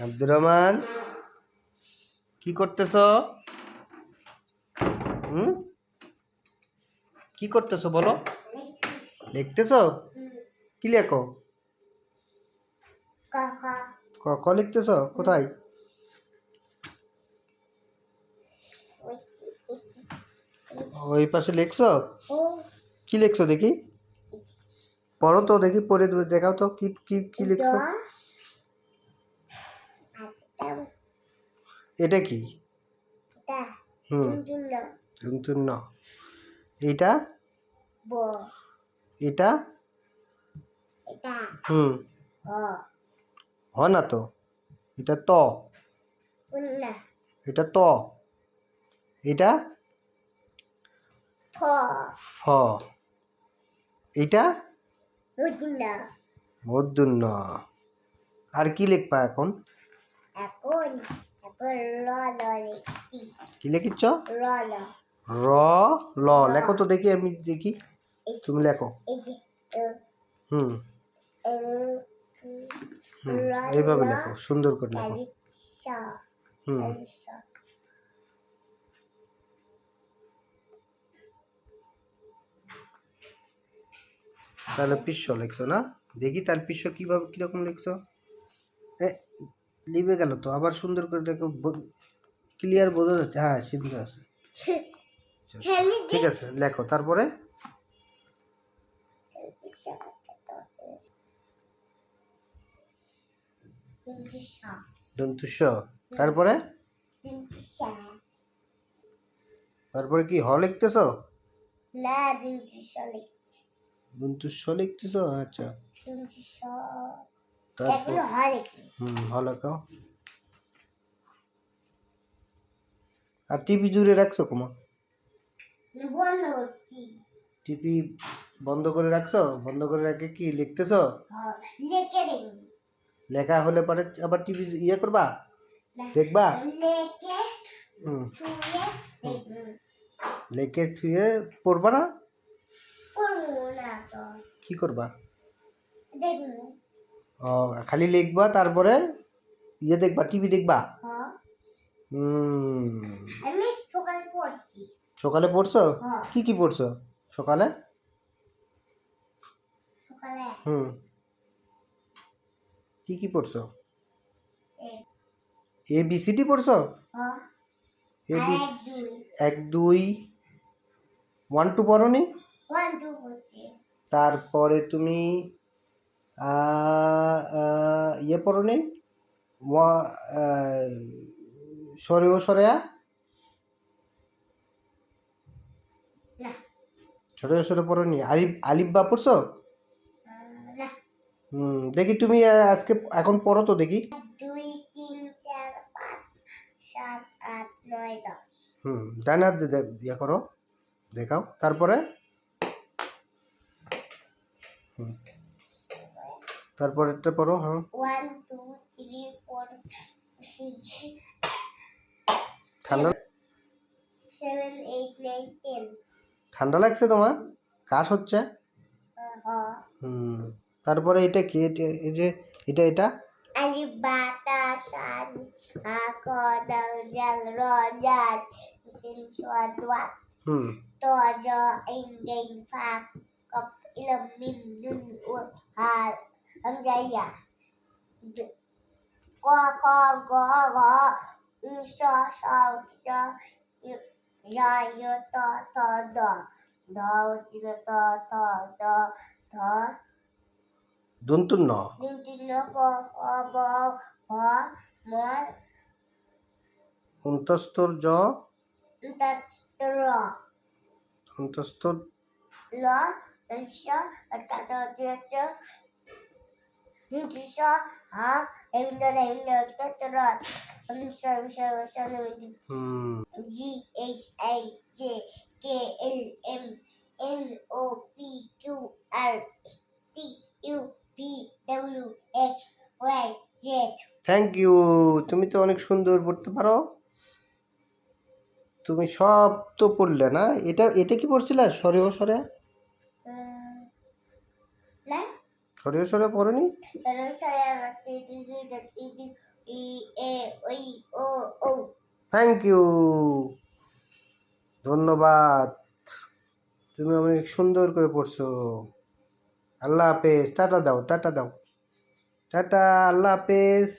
আব্দুর রহমান, কি করতেছ? কি করতেছ বলো? লিখতেছ? কি লেখো? ক ক লিখতেছ? কোথায়? ওই পাশে লিখছ? কি লিখছো দেখি? পড়ো তো দেখি, পড়ে দেখাও তো কি কি কি লিখছো। এটা কি? ন। এইটা? এটা? হ না তো, এটা ত। এটা ত। এটা ফ। এটা মূর্ধন্য। আর কি লিখবা এখন? কি লিখিচ্ছ? র ল লেখো তো দেখি, আমি দেখি তুমি লেখো। হুম এইভাবে লেখো, সুন্দর করে লেখো। হুম তাহলে পিস্য লিখছো না? দেখি তাহলে পিস্য কিভাবে কিরকম লিখছো। লিভে গেল তো, আবার সুন্দর করে লেখো, ক্লিয়ার বোঝা যাচ্ছে। হ্যাঁ সুন্দর আছে, ঠিক আছে লেখো। তারপরে দন্তুস। তারপরে তারপরে কি হ লিখতেছ? দন্তুস লিখতেছ, আচ্ছা। তারপর হ লেখো। আর টিভি জুড়ে রাখছো কুমা? টিভি বন্ধ করে রাখছো? বন্ধ করে রাখে কি লিখতেছ? লেখা হলে পরে আবার টিভি ইয়ে করবা, দেখবা? হুম লেখে থুয়ে পড়বা না? কি করবা? ও খালি লিখবা, তারপরে ইয়ে দেখবা, টিভি দেখবা? সকালে পড়ছো? কি কি পড়ছো সকালে? হুম কি কি পড়ছো? ABCD পড়ছো? এক দুই 1 2 পড়োনি? তারপরে তুমি ইয়ে পড়োনি? সরে ও সরেয়া? ছোট ছোট পড়োনি? আলিফ আলিফ বা পড়ছো? দেখি তুমি আজকে এখন পড়ো তো দেখি। 2 3 4 5 7 8 9 10 ডান হাত দিয়ে করো, দেখাও। তারপরে তারপরেরটা পড়ো। হ্যাঁ 1 2 3 4 6 ঠান্ডা 7 8 9 10 ঠান্ডা লাগছে তোমার? কাশ হচ্ছে? তারপরে এটা কি? এই যে এটা এটা alif bata san ha ko dal jal ro jal sin suat wat to jo in ding fa kop ilm min dun u ha amjaya ko ko go go u so so so ya yo to do do to to do do দন্তুন্ন অন্তস্তর জ অন্তস্তর ল thank you. তুমি তো অনেক সুন্দর পড়তে পারো। তুমি সব তো পড়লে না? এটা এটা কি পড়ছিলে? সরে ও সরে? সরিয়ে সরে পড়নি। থ্যাংক ইউ, ধন্যবাদ, তুমি অনেক সুন্দর করে পড়ছো। আল্লাহ হাফেজ, টাটা দাও, টাটা দাও, টাটা, আল্লাহ হাফেজ।